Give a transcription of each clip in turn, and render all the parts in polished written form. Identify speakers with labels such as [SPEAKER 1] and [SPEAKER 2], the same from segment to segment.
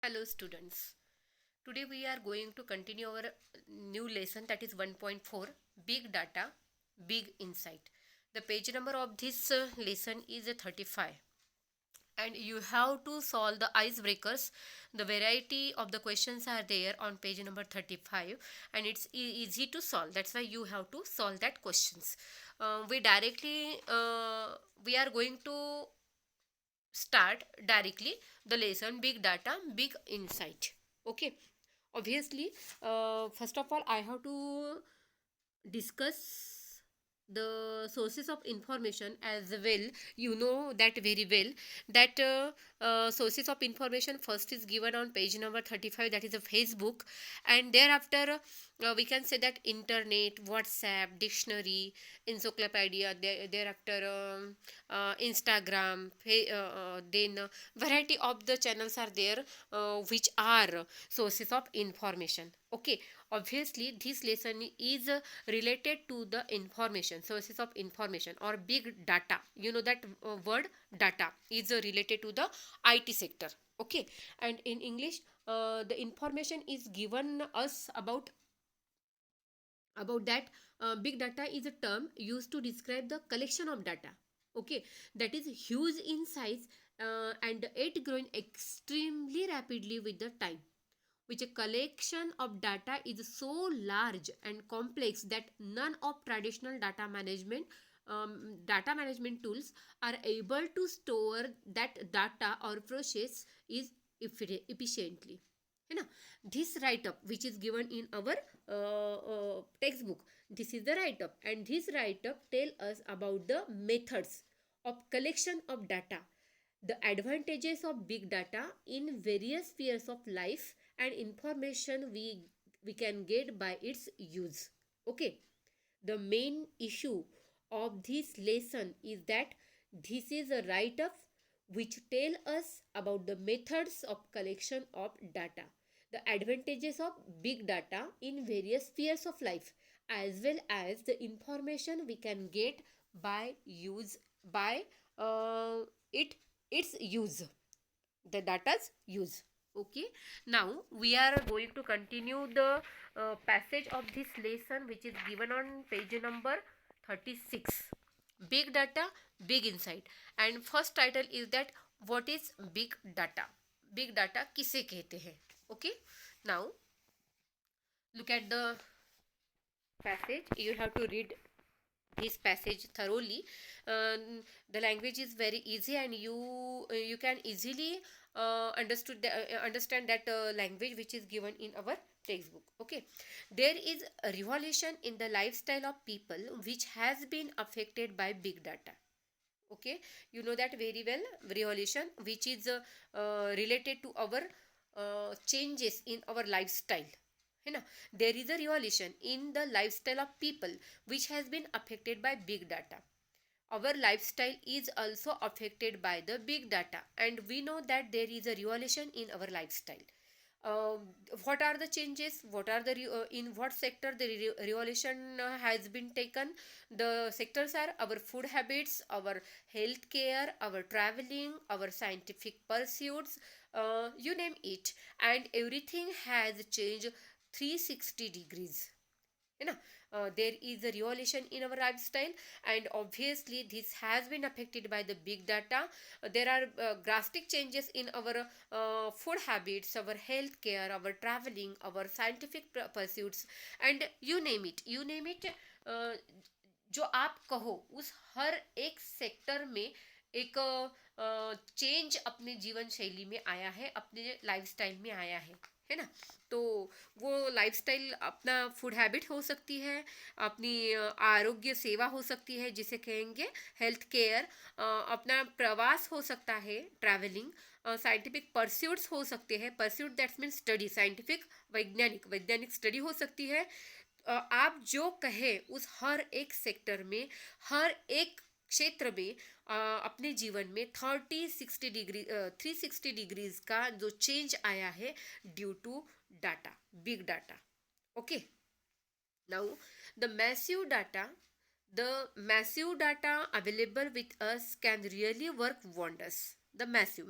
[SPEAKER 1] Hello students. Today we are going to continue our new lesson, that is 1.4, Big Data, Big Insight. The page number of this lesson is 35, and you have to solve the icebreakers. The variety of the questions are there on page number 35, and it's easy to solve. That's why you have to solve that questions. We are going to start directly the lesson, Big Data, Big Insight. Okay, obviously, first of all I have to discuss the sources of information as well. You know that very well, that sources of information first is given on page number 35, that is a Facebook, and thereafter we can say that internet, WhatsApp, dictionary, encyclopedia, thereafter Instagram, then variety of the channels are there, which are sources of information. Okay, obviously this lesson is related to the information, sources of information or big data. You know that word data is related to the IT sector. Okay, and in English, the information is given us about that. Big data is a term used to describe the collection of data, okay, that is huge in size, and it growing extremely rapidly with the time, which a collection of data is so large and complex that none of traditional data management tools are able to store that data or process is efficiently. है ना? This write up which is given in our textbook, this is the write up, and this write up tell us about the methods of collection of data, the advantages of big data in various spheres of life, and information we can get by its use. Okay, the main issue of this lesson is that this is a write up which tell us about the methods of collection of data, the advantages of big data in various spheres of life, as well as the information we can get by use by uh, it its use, the data's use. Okay, now we are going to continue the passage of this lesson, which is given on page number 36, Big Data, Big Insight. And first title is that, what is big data? Big data किसे कहते हैं? Okay, now look at the passage. You have to read this passage thoroughly. The language is very easy, and you can easily understand that language which is given in our textbook. Okay, there is a revolution in the lifestyle of people which has been affected by big data. Okay, you know that very well, revolution which is related to our changes in our lifestyle, है ना? There is a revolution in the lifestyle of people which has been affected by big data. Our lifestyle is also affected by the big data, and we know that there is a revolution in our lifestyle. uh, what are the changes, what are the in what sector the revolution has been taken? The sectors are our food habits, our health care, our traveling, our scientific pursuits, you name it, and everything has changed 360 degrees. You know, there is a revolution in our lifestyle, and obviously this has been affected by the big data. There are drastic changes in our food habits, our health care, our traveling, our scientific pursuits, and you name it. uh, जो आप कहो उस हर एक sector में एक change अपने जीवन शैली में आया है, अपने लाइफस्टाइल में आया है ना? तो वो लाइफस्टाइल अपना फूड हैबिट हो सकती है, अपनी आरोग्य सेवा हो सकती है जिसे कहेंगे हेल्थ केयर, अपना प्रवास हो सकता है, ट्रैवलिंग, साइंटिफिक परस्यूट्स हो सकते हैं, pursuit that's mean study, scientific वैज्ञानिक स्टडी हो सकती है। आप जो कहे उस हर एक सेक्टर में, हर एक क्षेत्र में अपने जीवन में 360 डिग्रीज का जो चेंज आया है due to data, big data. Okay, now the massive data available with us can really work wonders. The massive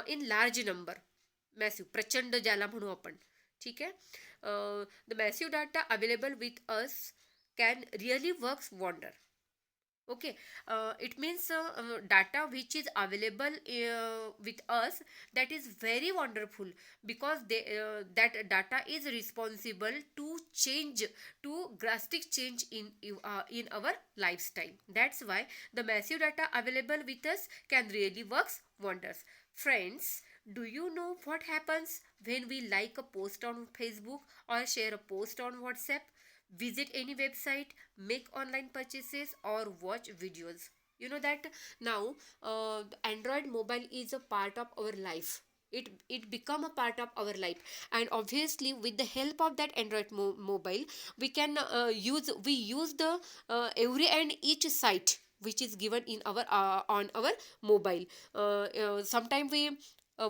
[SPEAKER 1] in large number, massive प्रचंड ज्याला म्हणू आपण. ठीक आहे. The massive data available with us can really works wonder. Okay, it means data which is available with us, that is very wonderful, because that data is responsible to change, to drastic change in our lifestyle. That's why the massive data available with us can really works wonders. Friends, do you know what happens when we like a post on Facebook or share a post on WhatsApp, visit any website, make online purchases, or watch videos? You know that now the Android mobile is a part of our life. It become a part of our life, and obviously with the help of that Android mobile, we can use the every and each site which is given in our on our mobile. Sometime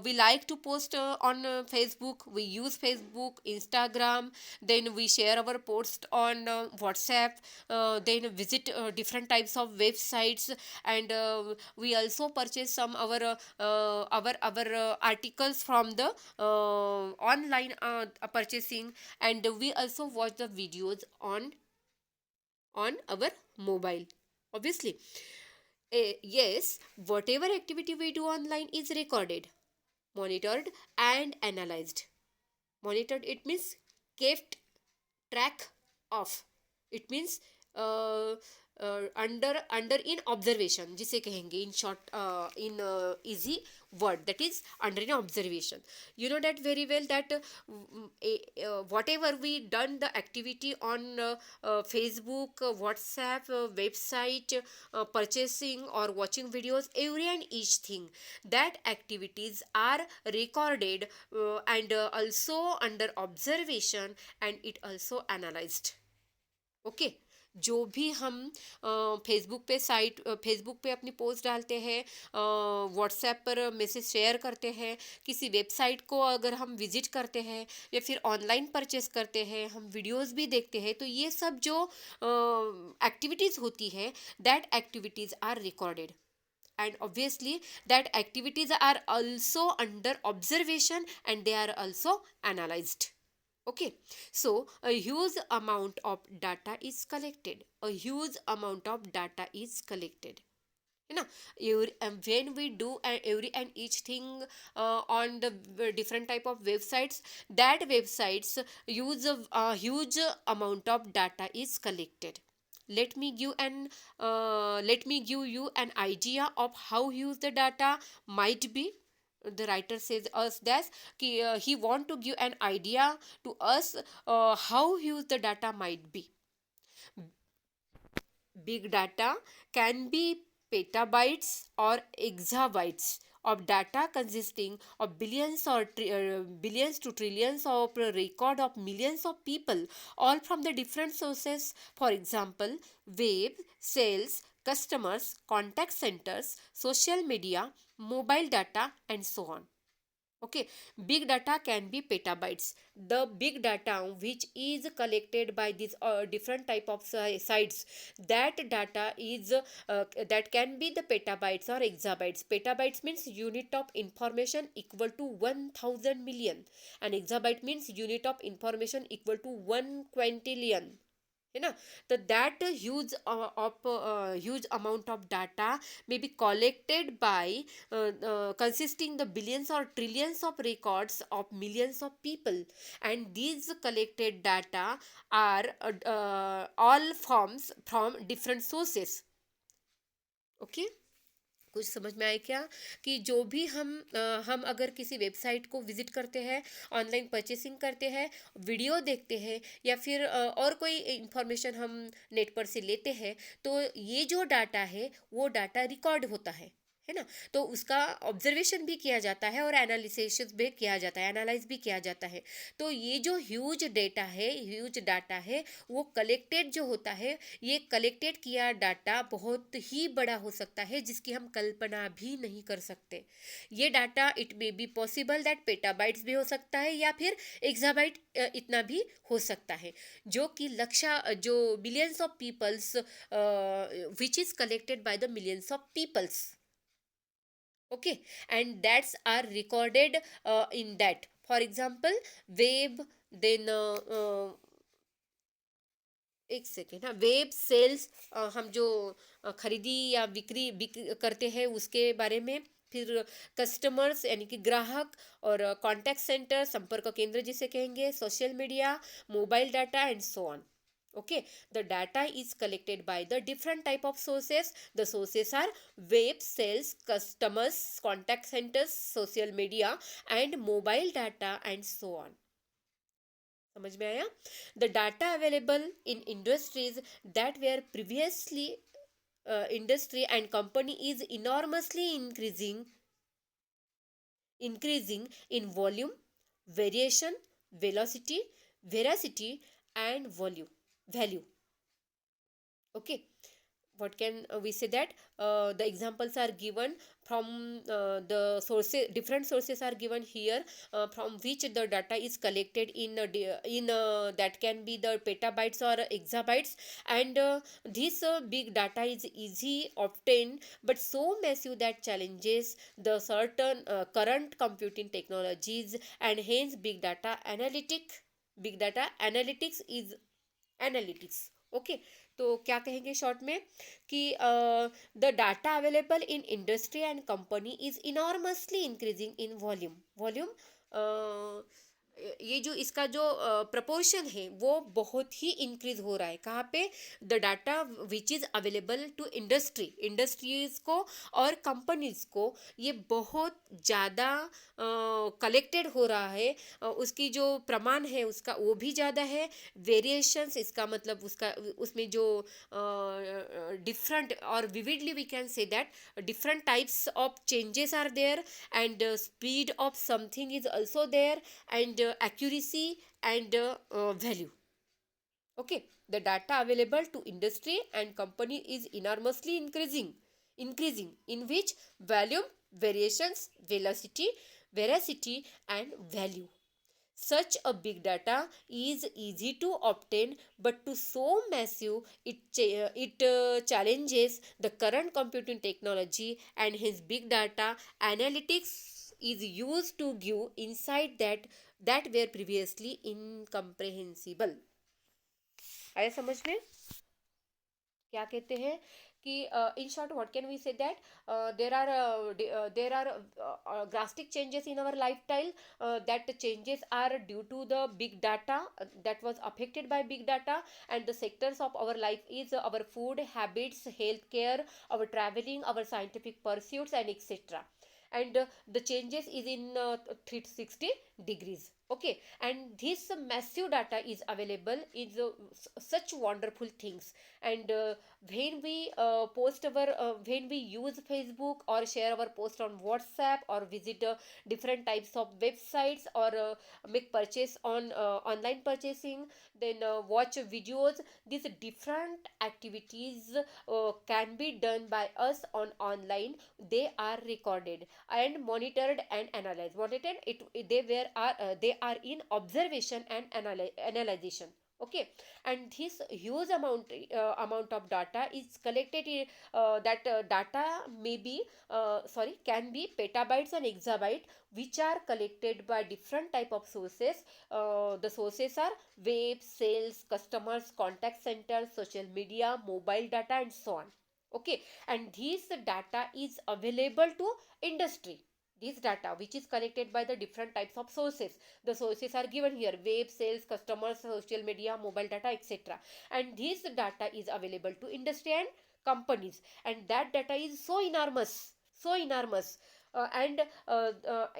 [SPEAKER 1] we like to post on Facebook. We use Facebook, Instagram, then we share our post on WhatsApp, then visit different types of websites, and we also purchase some our articles from the online purchasing, and we also watch the videos on our mobile, obviously. Yes, whatever activity we do online is recorded, monitored, and analyzed. Monitored, it means kept track of. It means uh, under in observation, जिसे कहेंगे in short, in easy word, that is under in observation. You know that very well that whatever we done the activity on Facebook, WhatsApp, website, purchasing or watching videos, every and each thing, that activities are recorded, and also under observation, and it also analyzed. Okay, जो भी हम Facebook पे अपनी post डालते हैं, WhatsApp पर message share करते हैं, किसी वेबसाइट को अगर हम विजिट करते हैं, या फिर ऑनलाइन परचेस करते हैं, हम वीडियोस भी देखते हैं, तो ये सब जो एक्टिविटीज़ होती है, that activities are recorded, and obviously that activities are also under observation, and they are also analyzed. Okay, so a huge amount of data is collected, a huge amount of data is collected, you know. When we do every and each thing on the different type of websites, that websites use a huge amount of data is collected. Let me give you an idea of how huge the data might be. The writer says us that he want to give an idea to us how huge the data might be. Big data can be petabytes or exabytes of data consisting of billions to trillions of record of millions of people, all from the different sources. For example, web, sales, customers, contact centers, social media, mobile data, and so on. Okay, big data can be petabytes. The big data which is collected by these different type of sites, that data is that can be the petabytes or exabytes. Petabytes means unit of information equal to 1000 million, and exabyte means unit of information equal to 1 quintillion, है ना. तो that huge amount of data may be collected by consisting the billions or trillions of records of millions of people, and these collected data are all forms from different sources. Okay, कुछ समझ में आए क्या? कि जो भी हम अगर किसी वेबसाइट को विजिट करते हैं, ऑनलाइन परचेसिंग करते हैं, वीडियो देखते हैं, या फिर और कोई इंफॉर्मेशन हम नेट पर से लेते हैं, तो ये जो डाटा है वो डाटा रिकॉर्ड होता है ना. तो उसका ऑब्जर्वेशन भी किया जाता है और एनालिसिस भी किया जाता है, एनालाइज भी किया जाता है. तो ये जो ह्यूज डेटा है, ह्यूज डाटा है, वो कलेक्टेड जो होता है, ये कलेक्टेड किया डाटा बहुत ही बड़ा हो सकता है, जिसकी हम कल्पना भी नहीं कर सकते. ये data it may be possible that petabytes भी हो सकता है, या फिर एक्साबाइट इतना भी हो सकता है, जो कि जो billions of peoples which is collected by the millions of peoples. Okay, and that's are recorded in that. For example, web, then एक सेकेंड, हाँ, वेब सेल्स, हम जो खरीदी या बिक्री करते हैं उसके बारे में। फिर कस्टमर्स यानी कि ग्राहक, और कॉन्टैक्ट सेंटर संपर्क केंद्र जिसे कहेंगे, social media, mobile data and so on. Okay, the data is collected by the different type of sources. The sources are web sales, customers, contact centers, social media and mobile data and so on. समझ में आया? The data available in industries that were previously industry and company is enormously increasing in volume, variation, velocity, veracity and value. Okay, what can we say that the examples are given from the sources, different sources are given here, from which the data is collected in that can be the petabytes or exabytes. And this big data is easy obtained but so massive that challenges the certain current computing technologies, and hence big data analytics is analytics. Okay, तो क्या कहेंगे short में कि the data available in industry and company is enormously increasing in volume. ये जो इसका जो proportion है वो बहुत ही इंक्रीज हो रहा है. कहाँ पे? The data which is available to industries को और कंपनीज को, ये बहुत ज़्यादा कलेक्टेड हो रहा है. उसकी जो प्रमाण है उसका वो भी ज़्यादा है. वेरिएशंस, इसका मतलब उसका उसमें जो डिफरेंट और vividly we can say that different types of changes are there, and speed of something is also there, and accuracy and value. Okay, the data available to industry and company is enormously increasing in which volume, variations, velocity, veracity and value. Such a big data is easy to obtain, but to so massive, it challenges the current computing technology, and hence big data analytics is used to give insight that were previously incomprehensible. आया समझ में? क्या कहते हैं कि in short what can we say that there are drastic changes in our lifestyle, that changes are due to the big data, that was affected by big data. And the sectors of our life is our food habits, healthcare, our traveling, our scientific pursuits and etc. And the changes is in 360 degrees. Okay, and this massive data is available is such wonderful things. And when we post our when we use Facebook or share our post on WhatsApp or visit different types of websites, or make purchase on online purchasing, then watch videos, these different activities can be done by us on online. They are recorded and monitored and analyzed. Monitored, they are in observation and analyzation. Okay, and this huge amount of data is collected that data may be can be petabytes and exabyte, which are collected by different type of sources. The sources are web sales, customers, contact centers, social media, mobile data and so on. Okay, and this data is available to industry. This data which is collected by the different types of sources, the sources are given here: web sales, customers, social media, mobile data etc. And this data is available to industry and companies, and that data is so enormous, and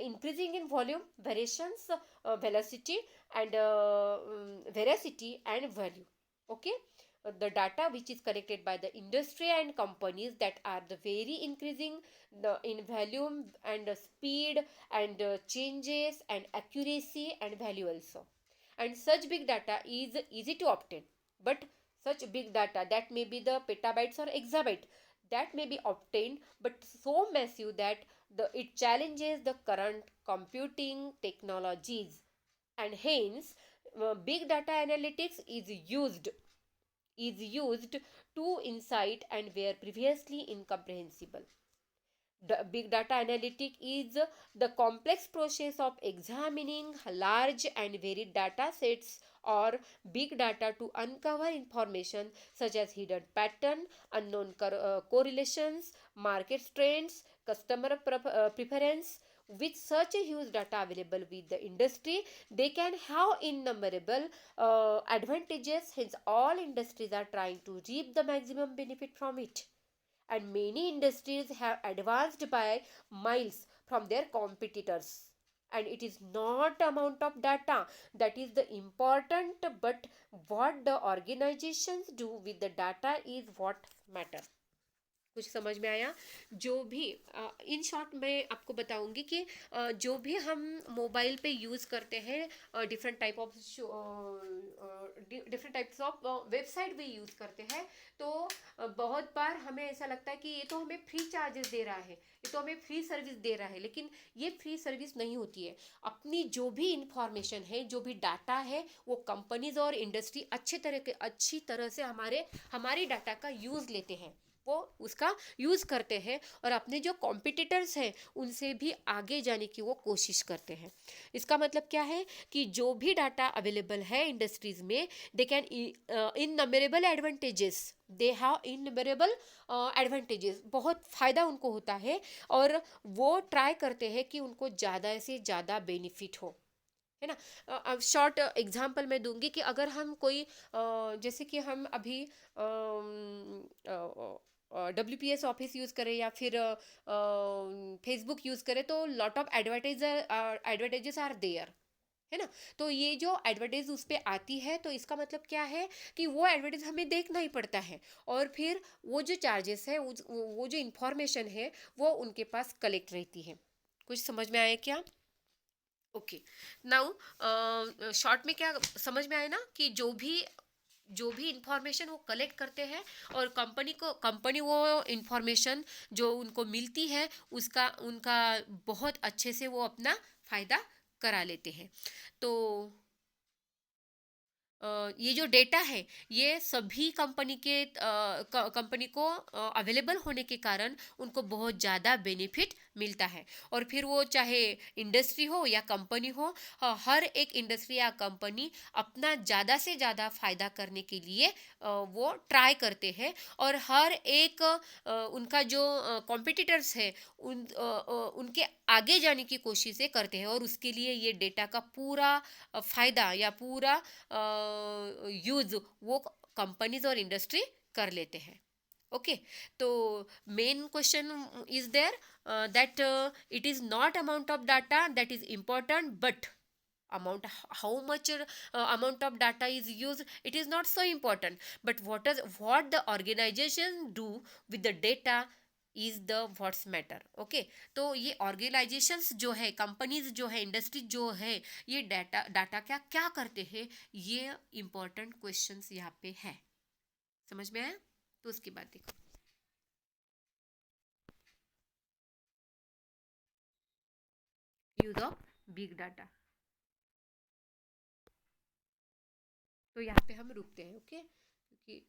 [SPEAKER 1] increasing in volume, variations, velocity and veracity and value. Okay, the data which is collected by the industry and companies, that are the very increasing in volume and speed and changes and accuracy and value also. And such big data is easy to obtain, but such big data, that may be the petabytes or exabyte, that may be obtained but so massive that it challenges the current computing technologies. And hence big data analytics is used to insight and were previously incomprehensible. Big data analytic is the complex process of examining large and varied data sets or big data to uncover information such as hidden pattern, unknown correlations, market trends, customer preference. With such a huge data available with the industry, they can have innumerable advantages. Hence, all industries are trying to reap the maximum benefit from it, and many industries have advanced by miles from their competitors. And it is not amount of data that is the important, but what the organizations do with the data is what matter. कुछ समझ में आया? जो भी in short मैं आपको बताऊंगी कि जो भी हम मोबाइल पे यूज़ करते हैं, डिफरेंट टाइप्स ऑफ वेबसाइट भी यूज़ करते हैं, तो बहुत बार हमें ऐसा लगता है कि ये तो हमें फ्री चार्जेस दे रहा है, ये तो हमें फ्री सर्विस दे रहा है, लेकिन ये फ्री सर्विस नहीं होती है। अपनी जो भी इंफॉर्मेशन है, जो भी डाटा है, वो कंपनीज और इंडस्ट्री अच्छी तरह से हमारी डाटा का यूज़ लेते हैं, वो उसका यूज़ करते हैं और अपने जो कॉम्पिटिटर्स हैं उनसे भी आगे जाने की वो कोशिश करते हैं। इसका मतलब क्या है कि जो भी डाटा अवेलेबल है इंडस्ट्रीज में, they can innumerable advantages, they have innumerable advantages, बहुत फ़ायदा उनको होता है, और वो ट्राई करते हैं कि उनको ज़्यादा से ज़्यादा बेनिफिट हो, है ना। अब शॉर्ट एग्जांपल मैं दूंगी कि अगर हम कोई जैसे कि हम अभी WPS ऑफिस यूज़ करें या फिर फेसबुक यूज़ करें, तो लॉट ऑफ एडवर्टाइजेस आर देयर, है ना। तो ये जो एडवर्टाइज उस पर आती है, तो इसका मतलब क्या है कि वो एडवर्टाइज हमें देखना ही पड़ता है, और फिर वो जो चार्जेस है, वो जो इंफॉर्मेशन है, वो उनके पास कलेक्ट रहती है। कुछ समझ में आया क्या? ओके। नाउ शॉर्ट में क्या समझ में आया ना, कि जो भी इंफॉर्मेशन वो कलेक्ट करते हैं, और कंपनी वो इंफॉर्मेशन जो उनको मिलती है, उसका उनका बहुत अच्छे से वो अपना फायदा करा लेते हैं। तो ये जो डेटा है, ये सभी कंपनी को अवेलेबल होने के कारण उनको बहुत ज़्यादा बेनिफिट मिलता है। और फिर वो चाहे इंडस्ट्री हो या कंपनी हो, हर एक इंडस्ट्री या कंपनी अपना ज़्यादा से ज़्यादा फ़ायदा करने के लिए वो ट्राई करते हैं, और हर एक उनका जो कॉम्पिटिटर्स है, उनके आगे जाने की कोशिशें करते हैं, और उसके लिए ये डेटा का पूरा फ़ायदा या पूरा यूज वो कंपनीज और इंडस्ट्री कर लेते हैं। ओके। तो main question is there that it is not amount of data that is important, but amount, how much amount of data is used, it is not so important, but what the organization do with the data is the what's matter. Okay. तो ये organisations जो है, companies जो है, industry जो है, ये data क्या क्या करते हैं, ये इंपॉर्टेंट क्वेश्चंस यहाँ पे है। समझ में आया? तो उसके बाद देखो, यूज ऑफ बिग डाटा। तो यहाँ पे हम रुकते हैं, ओके, क्योंकि